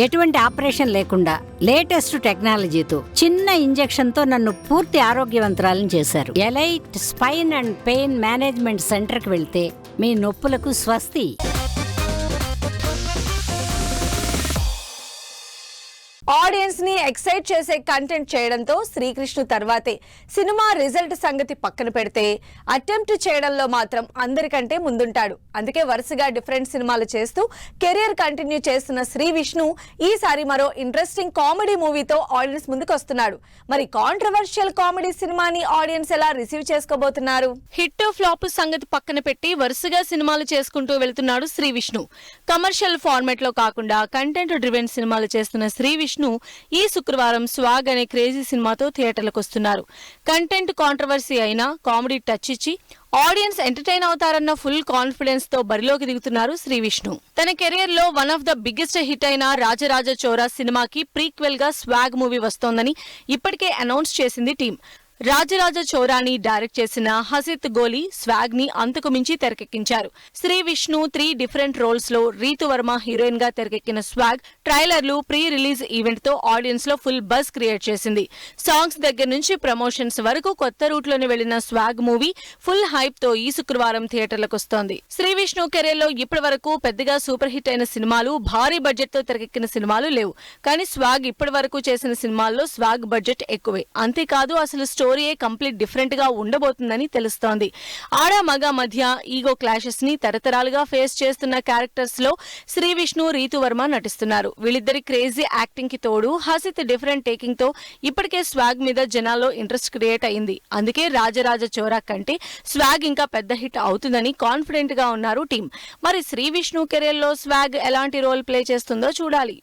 ఎటువంటి ఆపరేషన్ లేకుండా లేటెస్ట్ టెక్నాలజీతో చిన్న ఇంజెక్షన్ తో నన్ను పూర్తి ఆరోగ్యవంతురాలను చేశారు. Elite spine and pain management centre కి వెళ్తే మీ నొప్పులకు స్వస్తి. ఆడియన్స్ ని ఎక్సైట్ చేసే కంటెంట్ చేయడంతో శ్రీకృష్ణ తర్వాతే సినిమా రిజల్ట్ సంగతి పక్కన పెడితే అటెంప్ట్ చేయడంలో మాత్రం అందరికంటే ముందుంటాడు. అందుకే వరుసగా డిఫరెంట్ సినిమాలు చేస్తూ కెరీర్ కంటిన్యూ చేస్తున్న శ్రీ విష్ణు ఈసారి మరో ఇంట్రెస్టింగ్ కామెడీ మూవీతో ఆడియన్స్ ముందుకు వస్తున్నాడు. మరి కాంట్రవర్షియల్ కామెడీ సినిమాని ఆడియన్స్ ఎలా రిసీవ్ చేసుకోబోతున్నారు? హిట్ ఫ్లాప్ సంగతి పక్కన పెట్టి వరుసగా సినిమాలు చేసుకుంటూ వెళ్తున్నాడు శ్రీ విష్ణు. కమర్షియల్ ఫార్మాట్ లో కాకుండా కంటెంట్ డ్రివెన్ సినిమాలు చేస్తున్న శ్రీ విష్ణు ఈ శుక్రవారం స్వాగ్ అనే క్రేజీ సినిమాతో థియేటర్లకు వస్తున్నారు. కంటెంట్ కాంట్రవర్సీ అయినా కామెడీ టచ్ ఇచ్చి ఆడియన్స్ ఎంటర్టైన్ అవుతారన్న ఫుల్ కాన్ఫిడెన్స్ తో బరిలోకి దిగుతున్నారు శ్రీ విష్ణు. తన కెరీర్ లో one of the biggest hit అయిన రాజరాజ చోరా సినిమాకి ప్రీక్వెల్ గా స్వాగ్ మూవీ వస్తోందని ఇప్పటికే అనౌన్స్ చేసింది టీం. రాజరాజ చోరాని డైరెక్ట్ చేసిన హసిత్ గోలి స్వాగ్ ని అంతకు మించి తెరకెక్కించారు. శ్రీ విష్ణు 3 డిఫరెంట్ రోల్స్ లో రీతు వర్మ హీరోయిన్ గా తెరకెక్కిన స్వాగ్ ట్రైలర్లు ప్రీ రిలీజ్ ఈవెంట్ తో ఆడియన్స్ లో ఫుల్ బజ్ క్రియేట్ చేసింది. సాంగ్స్ దగ్గర నుంచి ప్రమోషన్స్ వరకు కొత్త రూట్ లోనే వెళ్లిన స్వాగ్ మూవీ ఫుల్ హైప్ తో ఈ శుక్రవారం థియేటర్లకు వస్తోంది. శ్రీ విష్ణు కెరీర్ లో ఇప్పటి వరకు పెద్దగా సూపర్ హిట్ అయిన సినిమాలు, భారీ బడ్జెట్ తో తెరకెక్కిన సినిమాలు లేవు. కానీ స్వాగ్ ఇప్పటి వరకు చేసిన సినిమాల్లో స్వాగ్ బడ్జెట్ ఎక్కువే. అంతేకాదు అసలు స్టోరీయే కంప్లీట్ డిఫరెంట్ గా ఉండబోతుందని తెలుస్తోంది. ఆడ మగ మధ్య ఈగో క్లాషెస్ ని తరతరాలుగా ఫేస్ చేస్తున్న క్యారెక్టర్స్ లో శ్రీ విష్ణు, రీతు వర్మ నటిస్తున్నారు. వీళ్ళిద్దరి క్రేజీ యాక్టింగ్ కి తోడు హసిత్ డిఫరెంట్ టేకింగ్ తో ఇప్పటికే స్వాగ్ మీద జనాల్లో ఇంట్రెస్ట్ క్రియేట్ అయింది. అందుకే రాజరాజ చోరా కంటే స్వాగ్ ఇంకా పెద్ద హిట్ అవుతుందని కాన్ఫిడెంట్ గా ఉన్నారు టీం. మరి శ్రీ విష్ణు కెరీర్ లో స్వాగ్ ఎలాంటి రోల్ ప్లే చేస్తుందో చూడాలి.